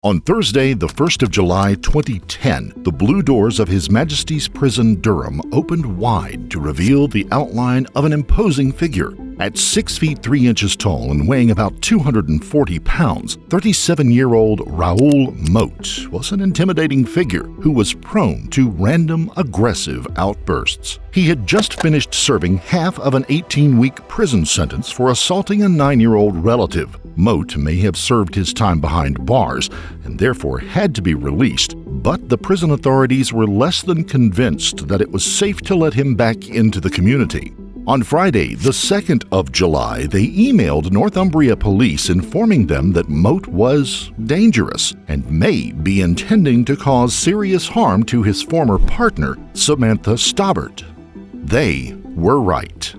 On Thursday, the 1st of July 2010, the blue doors of His Majesty's Prison Durham opened wide to reveal the outline of an imposing figure. At 6 feet 3 inches tall and weighing about 240 pounds, 37-year-old Raoul Moat was an intimidating figure who was prone to random aggressive outbursts. He had just finished serving half of an 18-week prison sentence for assaulting a 9-year-old relative. Moat may have served his time behind bars and therefore had to be released, but the prison authorities were less than convinced that it was safe to let him back into the community. On Friday, the 2nd of July, they emailed Northumbria police informing them that Moat was dangerous and may be intending to cause serious harm to his former partner, Samantha Stobbart. They were right.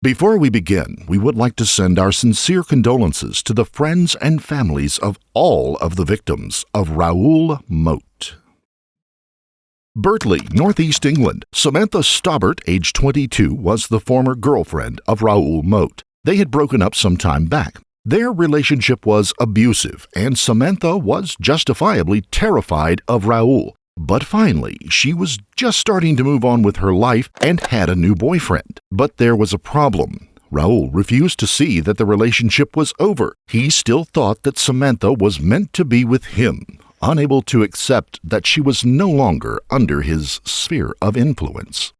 Before we begin, we would like to send our sincere condolences to the friends and families of all of the victims of Raoul Moat. Birtley, Northeast England. Samantha Stobbart, age 22, was the former girlfriend of Raoul Moat. They had broken up some time back. Their relationship was abusive, and Samantha was justifiably terrified of Raoul. But finally, she was just starting to move on with her life and had a new boyfriend. But there was a problem. Raoul refused to see that the relationship was over. He still thought that Samantha was meant to be with him, unable to accept that she was no longer under his sphere of influence.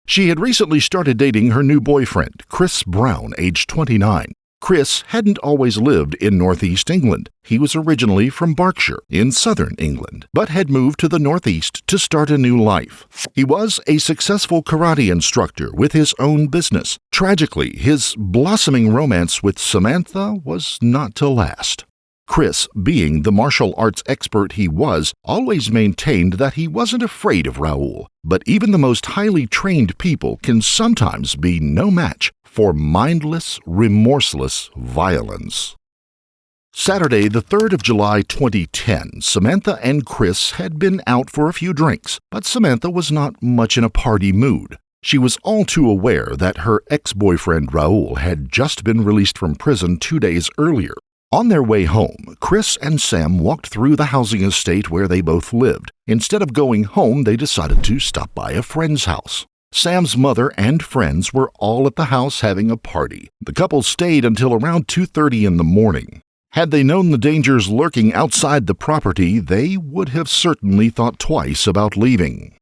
She had recently started dating her new boyfriend, Chris Brown, age 29. Chris hadn't always lived in Northeast England. He was originally from Berkshire, in southern England, but had moved to the Northeast to start a new life. He was a successful karate instructor with his own business. Tragically, his blossoming romance with Samantha was not to last. Chris, being the martial arts expert he was, always maintained that he wasn't afraid of Raoul, but even the most highly trained people can sometimes be no match for mindless, remorseless violence. Saturday, the 3rd of July 2010, Samantha and Chris had been out for a few drinks, but Samantha was not much in a party mood. She was all too aware that her ex-boyfriend Raoul had just been released from prison 2 days earlier. On their way home, Chris and Sam walked through the housing estate where they both lived. Instead of going home, they decided to stop by a friend's house. Sam's mother and friends were all at the house having a party. The couple stayed until around 2:30 in the morning. Had they known the dangers lurking outside the property, they would have certainly thought twice about leaving.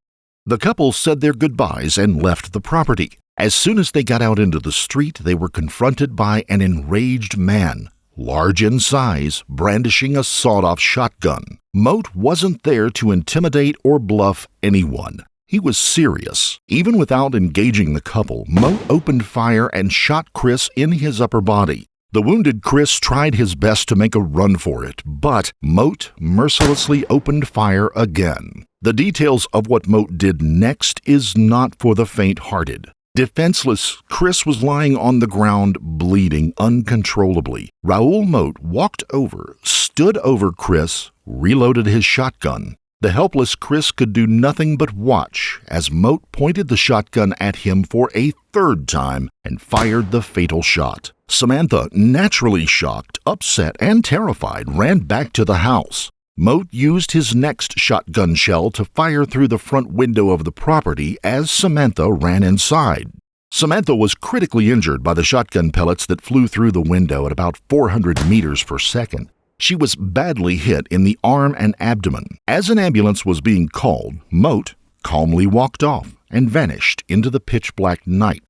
The couple said their goodbyes and left the property. As soon as they got out into the street, they were confronted by an enraged man, large in size, brandishing a sawed-off shotgun. Moat wasn't there to intimidate or bluff anyone. He was serious. Even without engaging the couple, Moat opened fire and shot Chris in his upper body. The wounded Chris tried his best to make a run for it, but Moat mercilessly opened fire again. The details of what Moat did next is not for the faint-hearted. Defenseless, Chris was lying on the ground, bleeding uncontrollably. Raoul Moat walked over, stood over Chris, reloaded his shotgun. The helpless Chris could do nothing but watch as Moat pointed the shotgun at him for a third time and fired the fatal shot. Samantha, naturally shocked, upset, and terrified, ran back to the house. Moat used his next shotgun shell to fire through the front window of the property as Samantha ran inside. Samantha was critically injured by the shotgun pellets that flew through the window at about 400 meters per second. She was badly hit in the arm and abdomen. As an ambulance was being called, Moat calmly walked off and vanished into the pitch-black night.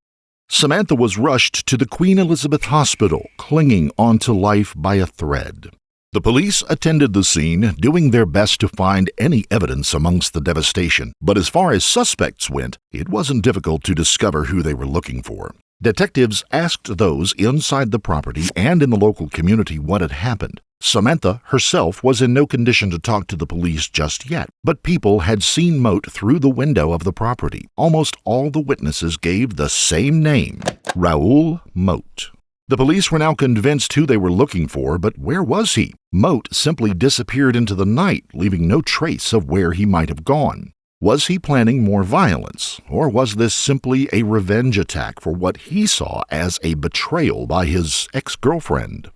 Samantha was rushed to the Queen Elizabeth Hospital, clinging onto life by a thread. The police attended the scene, doing their best to find any evidence amongst the devastation, but as far as suspects went, it wasn't difficult to discover who they were looking for. Detectives asked those inside the property and in the local community what had happened. Samantha herself was in no condition to talk to the police just yet, but people had seen Moat through the window of the property. Almost all the witnesses gave the same name, Raoul Moat. The police were now convinced who they were looking for, but where was he? Moat simply disappeared into the night, leaving no trace of where he might have gone. Was he planning more violence, or was this simply a revenge attack for what he saw as a betrayal by his ex-girlfriend?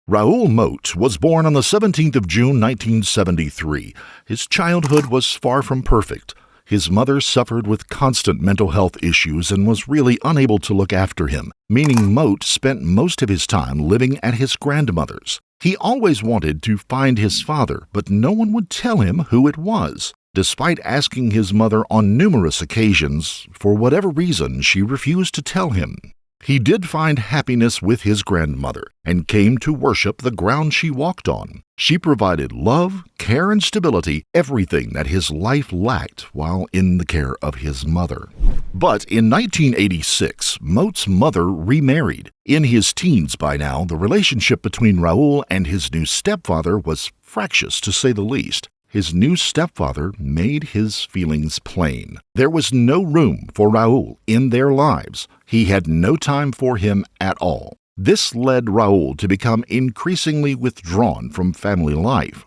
Raoul Moat was born on the 17th of June, 1973. His childhood was far from perfect. His mother suffered with constant mental health issues and was really unable to look after him, meaning Moat spent most of his time living at his grandmother's. He always wanted to find his father, but no one would tell him who it was. Despite asking his mother on numerous occasions, for whatever reason, she refused to tell him. He did find happiness with his grandmother and came to worship the ground she walked on. She provided love, care, and stability, everything that his life lacked while in the care of his mother. But in 1986, Moat's mother remarried. In his teens by now, the relationship between Raoul and his new stepfather was fractious, to say the least. His new stepfather made his feelings plain. There was no room for Raoul in their lives. He had no time for him at all. This led Raoul to become increasingly withdrawn from family life.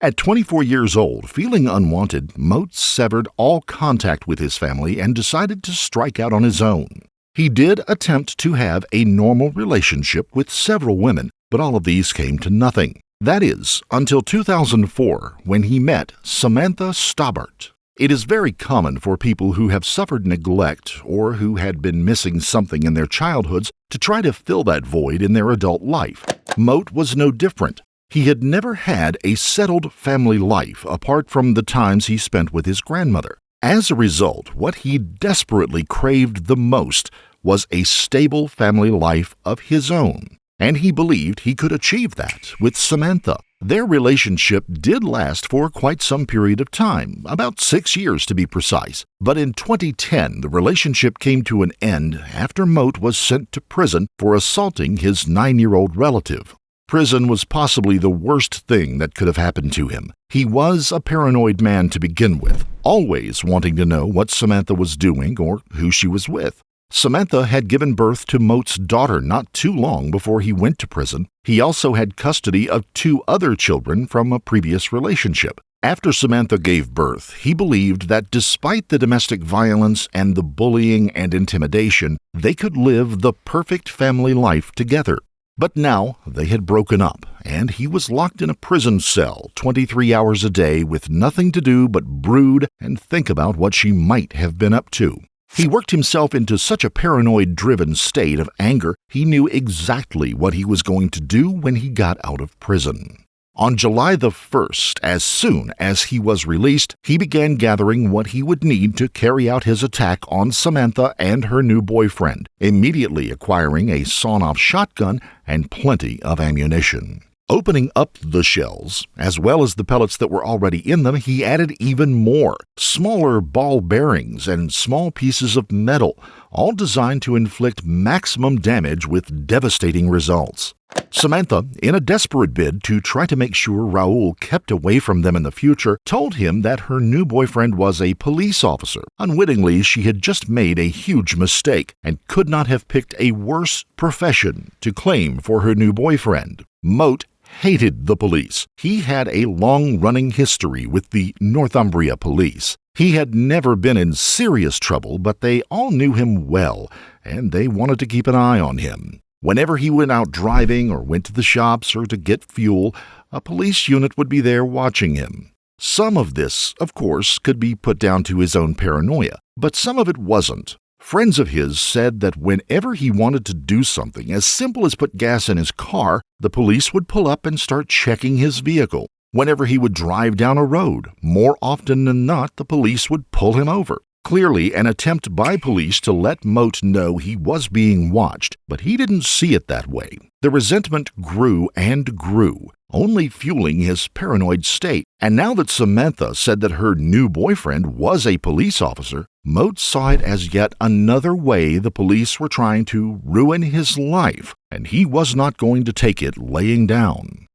At 24 years old, feeling unwanted, Moat severed all contact with his family and decided to strike out on his own. He did attempt to have a normal relationship with several women, but all of these came to nothing. That is, until 2004, when he met Samantha Stobbart. It is very common for people who have suffered neglect or who had been missing something in their childhoods to try to fill that void in their adult life. Moat was no different. He had never had a settled family life apart from the times he spent with his grandmother. As a result, what he desperately craved the most was a stable family life of his own. And he believed he could achieve that with Samantha. Their relationship did last for quite some period of time, about 6 years to be precise. But in 2010, the relationship came to an end after Moat was sent to prison for assaulting his 9-year-old relative. Prison was possibly the worst thing that could have happened to him. He was a paranoid man to begin with, always wanting to know what Samantha was doing or who she was with. Samantha had given birth to Moat's daughter not too long before he went to prison. He also had custody of 2 other children from a previous relationship. After Samantha gave birth, he believed that despite the domestic violence and the bullying and intimidation, they could live the perfect family life together. But now they had broken up, and he was locked in a prison cell 23 hours a day with nothing to do but brood and think about what she might have been up to. He worked himself into such a paranoid-driven state of anger, he knew exactly what he was going to do when he got out of prison. On July the 1st, as soon as he was released, he began gathering what he would need to carry out his attack on Samantha and her new boyfriend, immediately acquiring a sawn-off shotgun and plenty of ammunition. Opening up the shells, as well as the pellets that were already in them, he added even more, smaller ball bearings and small pieces of metal, all designed to inflict maximum damage with devastating results. Samantha, in a desperate bid to try to make sure Raoul kept away from them in the future, told him that her new boyfriend was a police officer. Unwittingly, she had just made a huge mistake and could not have picked a worse profession to claim for her new boyfriend. Moat hated the police. He had a long-running history with the Northumbria police. He had never been in serious trouble, but they all knew him well, and they wanted to keep an eye on him. Whenever he went out driving or went to the shops or to get fuel, a police unit would be there watching him. Some of this, of course, could be put down to his own paranoia, but some of it wasn't. Friends of his said that whenever he wanted to do something as simple as put gas in his car, the police would pull up and start checking his vehicle. Whenever he would drive down a road, more often than not, the police would pull him over. Clearly an attempt by police to let Moat know he was being watched, but he didn't see it that way. The resentment grew and grew, only fueling his paranoid state. And now that Samantha said that her new boyfriend was a police officer, Moat saw it as yet another way the police were trying to ruin his life, and he was not going to take it laying down.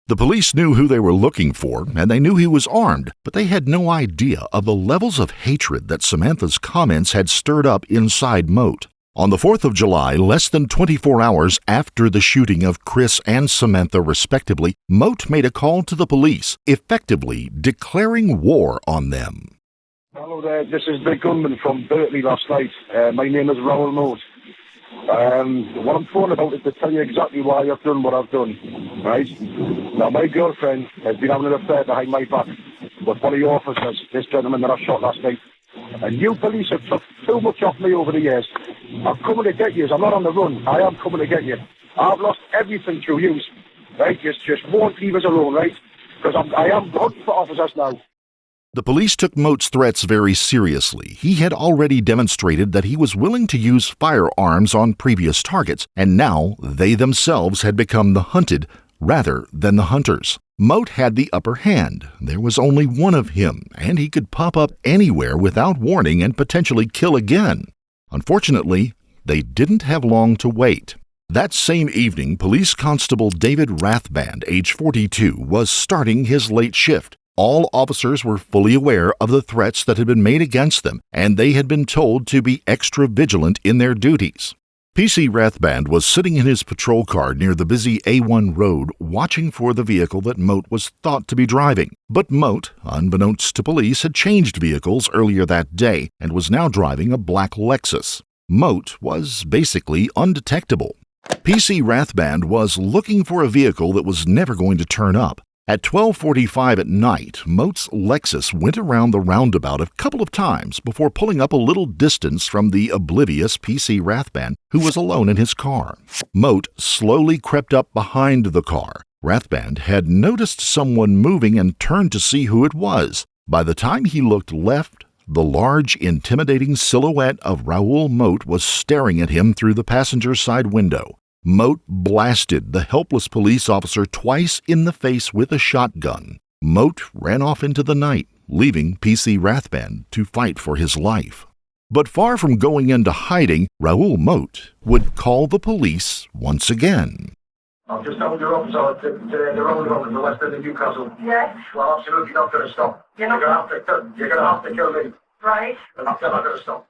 The police knew who they were looking for, and they knew he was armed, but they had no idea of the levels of hatred that Samantha's comments had stirred up inside Moat. On the 4th of July, less than 24 hours after the shooting of Chris and Samantha respectively, Moat made a call to the police, effectively declaring war on them. Hello there, this is the gunman from Berkeley last night. My name is Raoul Moat. What I'm phoning about is to tell you exactly why I've done what I've done, right? Now, my girlfriend has been having an affair behind my back with one of your officers, this gentleman that I shot last night. And you police have took too much off me over the years. I'm coming to get you. I'm not on the run. I am coming to get you. I've lost everything through you, right? Just won't leave us alone, right? Because I am hunting for officers now. The police took Moat's threats very seriously. He had already demonstrated that he was willing to use firearms on previous targets, and now they themselves had become the hunted rather than the hunters. Moat had the upper hand. There was only one of him, and he could pop up anywhere without warning and potentially kill again. Unfortunately, they didn't have long to wait. That same evening, Police Constable David Rathband, age 42, was starting his late shift. All officers were fully aware of the threats that had been made against them, and they had been told to be extra vigilant in their duties. PC Rathband was sitting in his patrol car near the busy A1 road watching for the vehicle that Moat was thought to be driving. But Moat, unbeknownst to police, had changed vehicles earlier that day and was now driving a black Lexus. Moat was basically undetectable. PC Rathband was looking for a vehicle that was never going to turn up. At 12:45 at night, Moat's Lexus went around the roundabout a couple of times before pulling up a little distance from the oblivious PC Rathband, who was alone in his car. Moat slowly crept up behind the car. Rathband had noticed someone moving and turned to see who it was. By the time he looked left, the large, intimidating silhouette of Raoul Moat was staring at him through the passenger side window. Moat blasted the helpless police officer twice in the face with a shotgun. Moat ran off into the night, leaving PC Rathband to fight for his life. But far from going into hiding, Raoul Moat would call the police once again. I've just told your officer that they're only over the west end of Newcastle. Yes. Well, absolutely not going to stop. You're going to have to kill me. Right. And I'm not going to stop.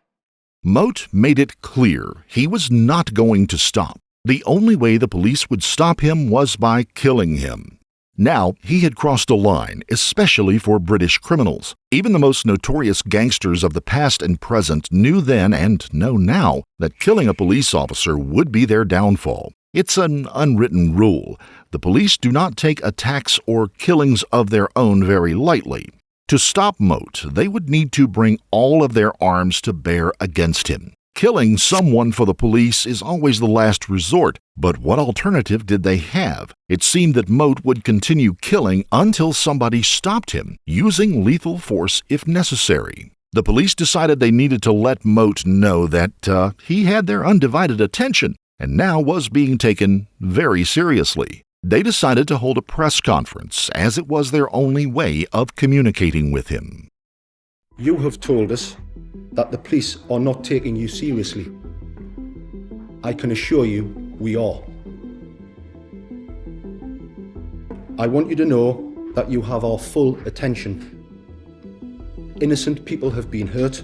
Moat made it clear he was not going to stop. The only way the police would stop him was by killing him. Now, he had crossed a line, especially for British criminals. Even the most notorious gangsters of the past and present knew then and know now that killing a police officer would be their downfall. It's an unwritten rule. The police do not take attacks or killings of their own very lightly. To stop Moat, they would need to bring all of their arms to bear against him. Killing someone for the police is always the last resort, but what alternative did they have? It seemed that Moat would continue killing until somebody stopped him, using lethal force if necessary. The police decided they needed to let Moat know that he had their undivided attention and now was being taken very seriously. They decided to hold a press conference, as it was their only way of communicating with him. You have told us that the police are not taking you seriously. I can assure you we are. I want you to know that you have our full attention. Innocent people have been hurt.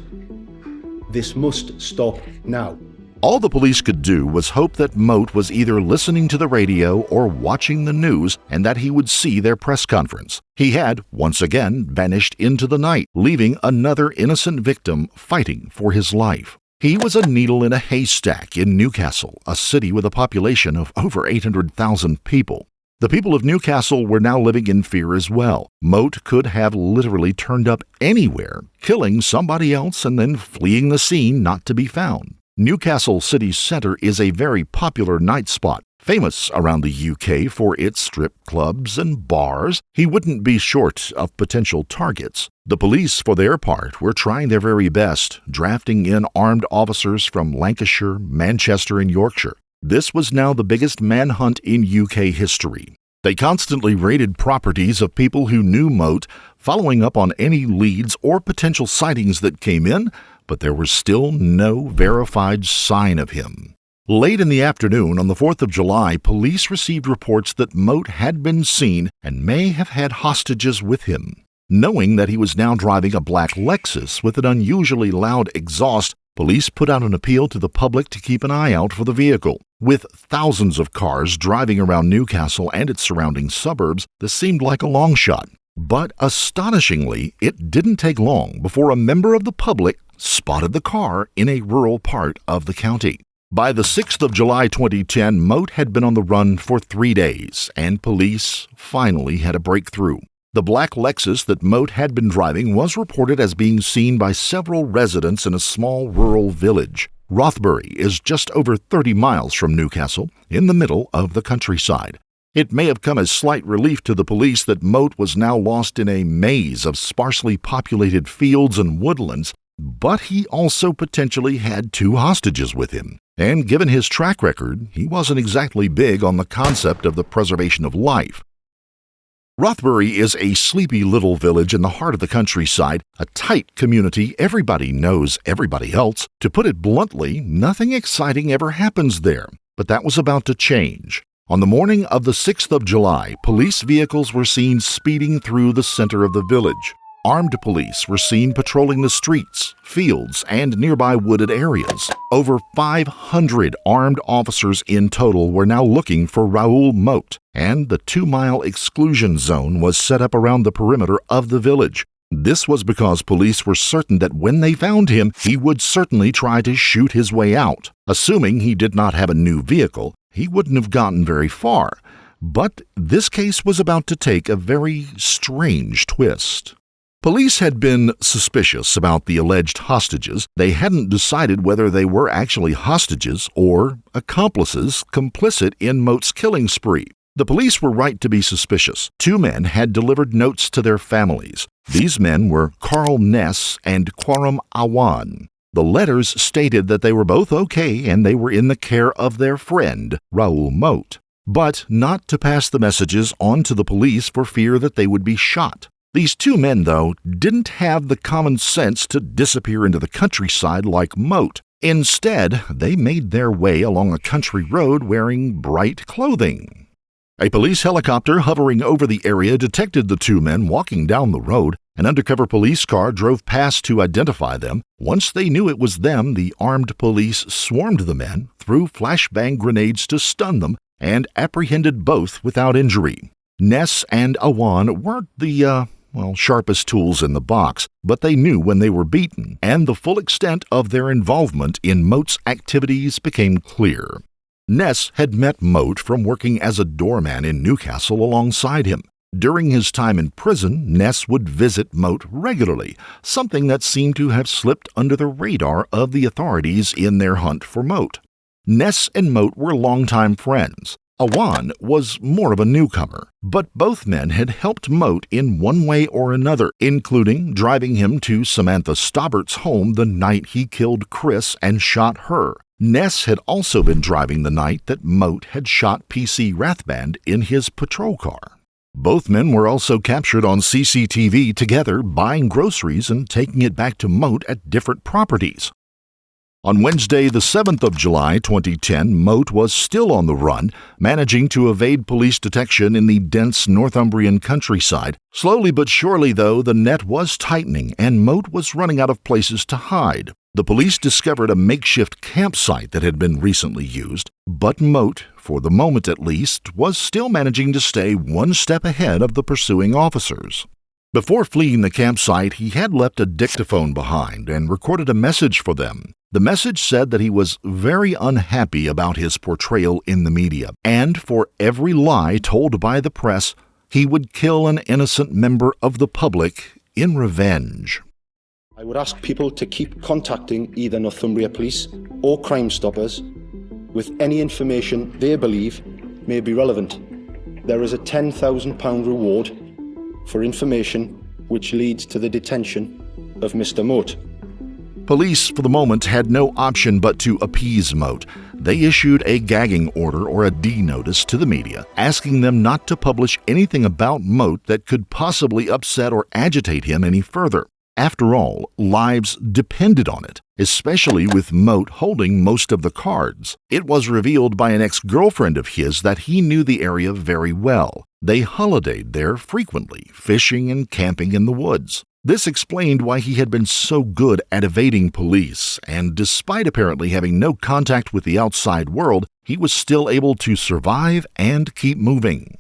This must stop now. All the police could do was hope that Moat was either listening to the radio or watching the news and that he would see their press conference. He had, once again, vanished into the night, leaving another innocent victim fighting for his life. He was a needle in a haystack in Newcastle, a city with a population of over 800,000 people. The people of Newcastle were now living in fear as well. Moat could have literally turned up anywhere, killing somebody else and then fleeing the scene not to be found. Newcastle city centre is a very popular night spot, famous around the UK for its strip clubs and bars. He wouldn't be short of potential targets. The police, for their part, were trying their very best, drafting in armed officers from Lancashire, Manchester, and Yorkshire. This was now the biggest manhunt in UK history. They constantly raided properties of people who knew Moat, following up on any leads or potential sightings that came in, but there was still no verified sign of him. Late in the afternoon on the 4th of July, police received reports that Moat had been seen and may have had hostages with him. Knowing that he was now driving a black Lexus with an unusually loud exhaust, police put out an appeal to the public to keep an eye out for the vehicle. With thousands of cars driving around Newcastle and its surrounding suburbs, this seemed like a long shot. But astonishingly, it didn't take long before a member of the public spotted the car in a rural part of the county. By the 6th of July 2010, Moat had been on the run for 3 days, and police finally had a breakthrough. The black Lexus that Moat had been driving was reported as being seen by several residents in a small rural village. Rothbury is just over 30 miles from Newcastle, in the middle of the countryside. It may have come as slight relief to the police that Moat was now lost in a maze of sparsely populated fields and woodlands, but he also potentially had 2 hostages with him. And given his track record, he wasn't exactly big on the concept of the preservation of life. Rothbury is a sleepy little village in the heart of the countryside, a tight community. Everybody knows everybody else. To put it bluntly, nothing exciting ever happens there. But that was about to change. On the morning of the 6th of July, police vehicles were seen speeding through the center of the village. Armed police were seen patrolling the streets, fields, and nearby wooded areas. Over 500 armed officers in total were now looking for Raoul Moat, and the 2-mile exclusion zone was set up around the perimeter of the village. This was because police were certain that when they found him, he would certainly try to shoot his way out. Assuming he did not have a new vehicle, he wouldn't have gotten very far. But this case was about to take a very strange twist. Police had been suspicious about the alleged hostages. They hadn't decided whether they were actually hostages or accomplices complicit in Moat's killing spree. The police were right to be suspicious. 2 men had delivered notes to their families. These men were Carl Ness and Quorum Awan. The letters stated that they were both okay and they were in the care of their friend, Raoul Moat, but not to pass the messages on to the police for fear that they would be shot. These 2 men, though, didn't have the common sense to disappear into the countryside like Moat. Instead, they made their way along a country road wearing bright clothing. A police helicopter hovering over the area detected the 2 men walking down the road. An undercover police car drove past to identify them. Once they knew it was them, the armed police swarmed the men, threw flashbang grenades to stun them, and apprehended both without injury. Ness and Awan weren't the sharpest tools in the box, but they knew when they were beaten, and the full extent of their involvement in Moat's activities became clear. Ness had met Moat from working as a doorman in Newcastle alongside him. During his time in prison, Ness would visit Moat regularly, something that seemed to have slipped under the radar of the authorities in their hunt for Moat. Ness and Moat were longtime friends. Awan was more of a newcomer, but both men had helped Moat in one way or another, including driving him to Samantha Staubert's home the night he killed Chris and shot her. Ness had also been driving the night that Moat had shot PC Rathband in his patrol car. Both men were also captured on CCTV together buying groceries and taking it back to Moat at different properties. On Wednesday, the 7th of July 2010, Moat was still on the run, managing to evade police detection in the dense Northumbrian countryside. Slowly but surely, though, the net was tightening and Moat was running out of places to hide. The police discovered a makeshift campsite that had been recently used, but Moat, for the moment at least, was still managing to stay one step ahead of the pursuing officers. Before fleeing the campsite, he had left a dictaphone behind and recorded a message for them. The message said that he was very unhappy about his portrayal in the media, and for every lie told by the press, he would kill an innocent member of the public in revenge. I would ask people to keep contacting either Northumbria Police or Crime Stoppers with any information they believe may be relevant. There is a £10,000 reward for information which leads to the detention of Mr. Moat. Police, for the moment, had no option but to appease Moat. They issued a gagging order or a D notice to the media, asking them not to publish anything about Moat that could possibly upset or agitate him any further. After all, lives depended on it, especially with Moat holding most of the cards. It was revealed by an ex-girlfriend of his that he knew the area very well. They holidayed there frequently, fishing and camping in the woods. This explained why he had been so good at evading police, and despite apparently having no contact with the outside world, he was still able to survive and keep moving.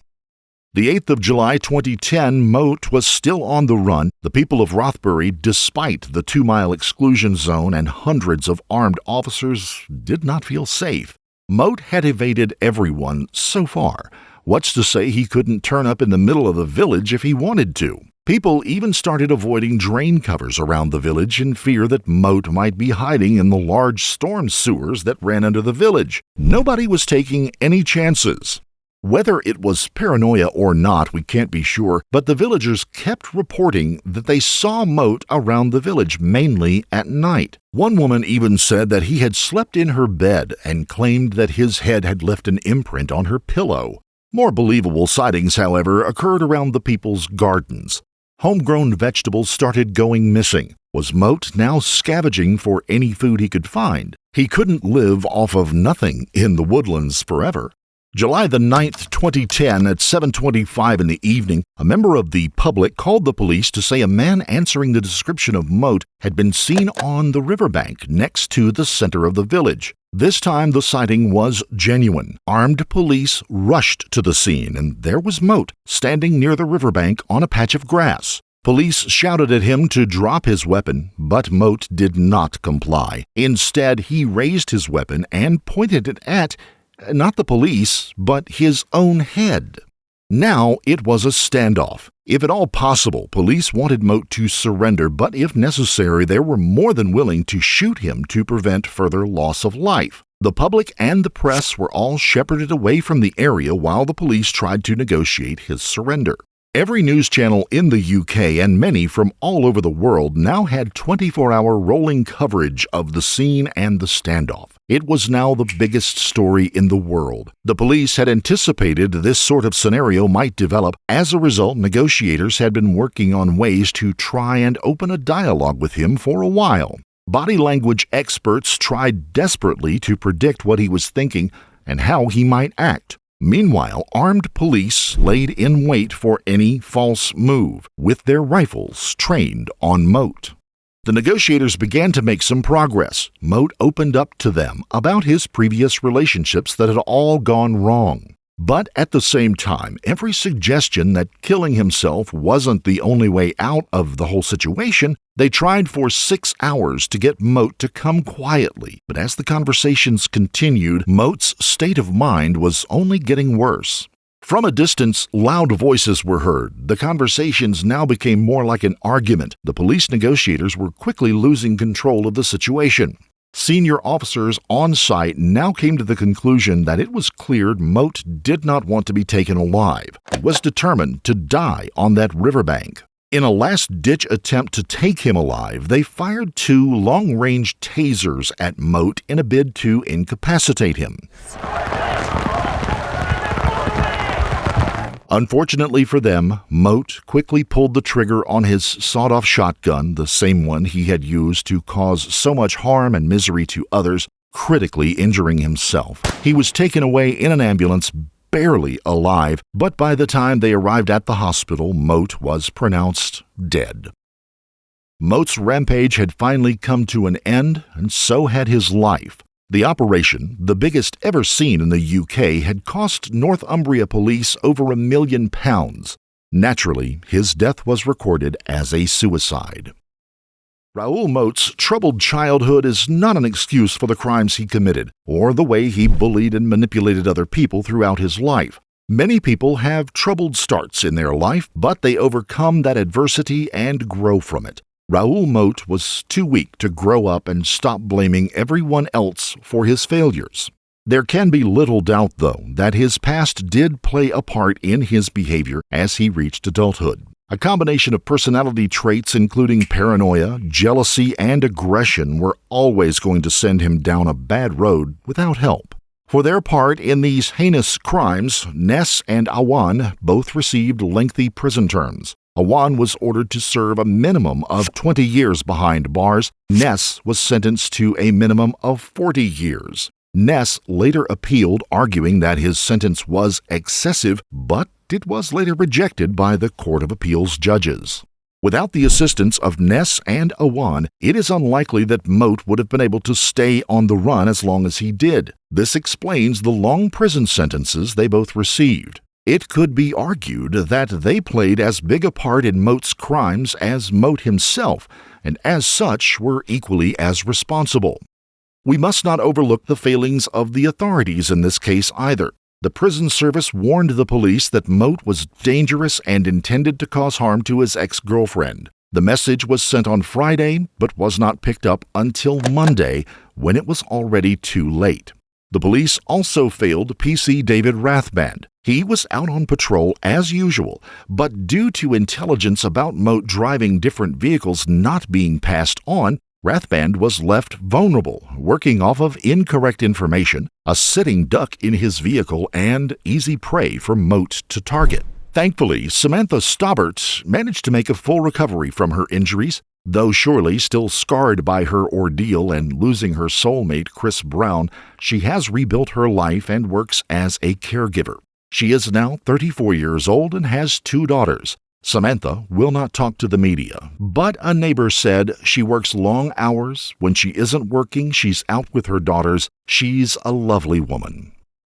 The 8th of July 2010, Moat was still on the run. The people of Rothbury, despite the 2-mile exclusion zone and hundreds of armed officers, did not feel safe. Moat had evaded everyone so far. What's to say he couldn't turn up in the middle of the village if he wanted to? People even started avoiding drain covers around the village in fear that Moat might be hiding in the large storm sewers that ran under the village. Nobody was taking any chances. Whether it was paranoia or not, we can't be sure, but the villagers kept reporting that they saw Moat around the village, mainly at night. One woman even said that he had slept in her bed and claimed that his head had left an imprint on her pillow. More believable sightings, however, occurred around the people's gardens. Homegrown vegetables started going missing. Was Moat now scavenging for any food he could find? He couldn't live off of nothing in the woodlands forever. July the 9th, 2010, at 7:25 in the evening, a member of the public called the police to say a man answering the description of Moat had been seen on the riverbank next to the center of the village. This time the sighting was genuine. Armed police rushed to the scene, and there was Moat standing near the riverbank on a patch of grass. Police shouted at him to drop his weapon, but Moat did not comply. Instead, he raised his weapon and pointed it at not the police, but his own head. Now it was a standoff. If at all possible, police wanted Moat to surrender, but if necessary, they were more than willing to shoot him to prevent further loss of life. The public and the press were all shepherded away from the area while the police tried to negotiate his surrender. Every news channel in the UK and many from all over the world now had 24-hour rolling coverage of the scene and the standoff. It was now the biggest story in the world. The police had anticipated this sort of scenario might develop. As a result, negotiators had been working on ways to try and open a dialogue with him for a while. Body language experts tried desperately to predict what he was thinking and how he might act. Meanwhile, armed police laid in wait for any false move, with their rifles trained on Moat. The negotiators began to make some progress. Moat opened up to them about his previous relationships that had all gone wrong. But at the same time, every suggestion that killing himself wasn't the only way out of the whole situation, they tried for 6 hours to get Moat to come quietly. But as the conversations continued, Moat's state of mind was only getting worse. From a distance, loud voices were heard. The conversations now became more like an argument. The police negotiators were quickly losing control of the situation. Senior officers on site now came to the conclusion that it was clear Moat did not want to be taken alive. He was determined to die on that riverbank. In a last-ditch attempt to take him alive, they fired 2 long-range tasers at Moat in a bid to incapacitate him. Unfortunately for them, Moat quickly pulled the trigger on his sawed-off shotgun, the same one he had used to cause so much harm and misery to others, critically injuring himself. He was taken away in an ambulance, barely alive, but by the time they arrived at the hospital, Moat was pronounced dead. Moat's rampage had finally come to an end, and so had his life. The operation, the biggest ever seen in the UK, had cost Northumbria police over £1 million. Naturally, his death was recorded as a suicide. Raoul Moat's troubled childhood is not an excuse for the crimes he committed, or the way he bullied and manipulated other people throughout his life. Many people have troubled starts in their life, but they overcome that adversity and grow from it. Raoul Moat was too weak to grow up and stop blaming everyone else for his failures. There can be little doubt, though, that his past did play a part in his behavior as he reached adulthood. A combination of personality traits including paranoia, jealousy, and aggression were always going to send him down a bad road without help. For their part in these heinous crimes, Ness and Awan both received lengthy prison terms. Awan was ordered to serve a minimum of 20 years behind bars. Ness was sentenced to a minimum of 40 years. Ness later appealed, arguing that his sentence was excessive, but it was later rejected by the Court of Appeals judges. Without the assistance of Ness and Awan, it is unlikely that Moat would have been able to stay on the run as long as he did. This explains the long prison sentences they both received. It could be argued that they played as big a part in Moat's crimes as Moat himself, and as such were equally as responsible. We must not overlook the failings of the authorities in this case either. The prison service warned the police that Moat was dangerous and intended to cause harm to his ex-girlfriend. The message was sent on Friday, but was not picked up until Monday, when it was already too late. The police also failed PC David Rathband. He was out on patrol as usual, but due to intelligence about Moat driving different vehicles not being passed on, Rathband was left vulnerable, working off of incorrect information, a sitting duck in his vehicle, and easy prey for Moat to target. Thankfully, Samantha Stobbart managed to make a full recovery from her injuries, though surely still scarred by her ordeal and losing her soulmate Chris Brown. She has rebuilt her life and works as a caregiver. She is now 34 years old and has 2 daughters. Samantha will not talk to the media, but a neighbor said she works long hours. When she isn't working, she's out with her daughters. She's a lovely woman.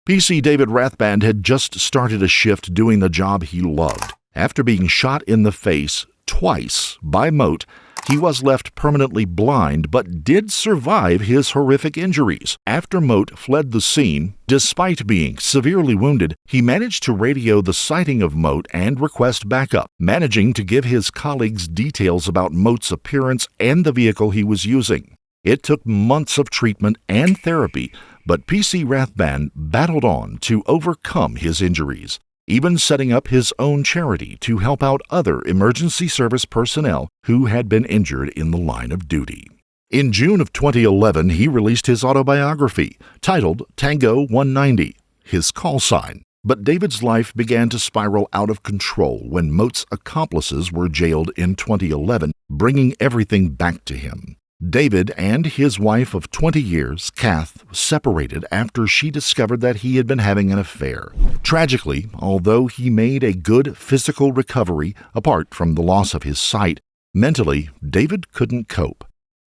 PC David Rathband had just started a shift doing the job he loved. After being shot in the face twice by Moat, he was left permanently blind but did survive his horrific injuries. After Moat fled the scene, despite being severely wounded, he managed to radio the sighting of Moat and request backup, managing to give his colleagues details about Moat's appearance and the vehicle he was using. It took months of treatment and therapy, but PC Rathband battled on to overcome his injuries, even setting up his own charity to help out other emergency service personnel who had been injured in the line of duty. In June of 2011, he released his autobiography, titled Tango 190, his call sign. But David's life began to spiral out of control when Moat's accomplices were jailed in 2011, bringing everything back to him. David and his wife of 20 years, Kath, separated after she discovered that he had been having an affair. Tragically, although he made a good physical recovery, apart from the loss of his sight, mentally, David couldn't cope.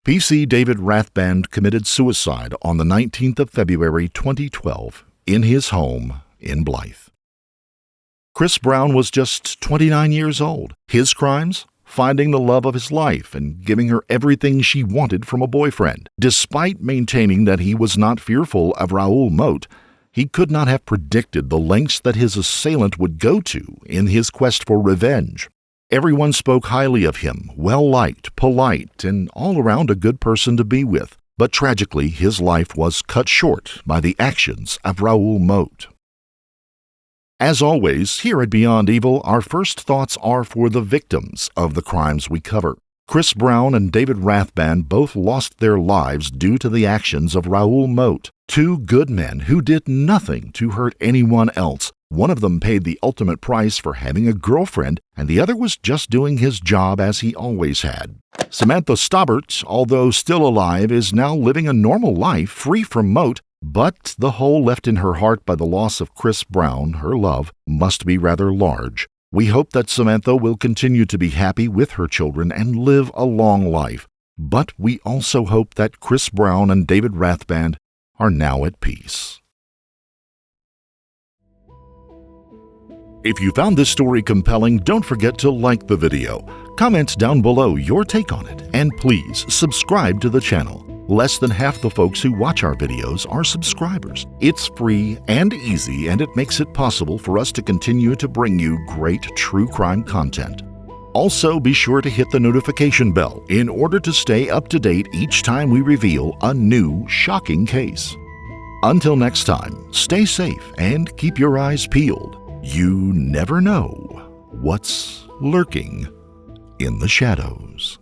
PC David Rathband committed suicide on the 19th of February 2012 in his home in Blythe. Chris Brown was just 29 years old. His crimes? Finding the love of his life and giving her everything she wanted from a boyfriend. Despite maintaining that he was not fearful of Raoul Moat, he could not have predicted the lengths that his assailant would go to in his quest for revenge. Everyone spoke highly of him, well-liked, polite, and all around a good person to be with. But tragically, his life was cut short by the actions of Raoul Moat. As always, here at Beyond Evil, our first thoughts are for the victims of the crimes we cover. Chris Brown and David Rathband both lost their lives due to the actions of Raoul Moat, 2 good men who did nothing to hurt anyone else. One of them paid the ultimate price for having a girlfriend, and the other was just doing his job as he always had. Samantha Stobbart, although still alive, is now living a normal life free from Moat, but the hole left in her heart by the loss of Chris Brown, her love, must be rather large. We hope that Samantha will continue to be happy with her children and live a long life. But we also hope that Chris Brown and David Rathband are now at peace. If you found this story compelling, don't forget to like the video, comment down below your take on it, and please subscribe to the channel. Less than half the folks who watch our videos are subscribers. It's free and easy, and it makes it possible for us to continue to bring you great true crime content. Also, be sure to hit the notification bell in order to stay up to date each time we reveal a new shocking case. Until next time, stay safe and keep your eyes peeled. You never know what's lurking in the shadows.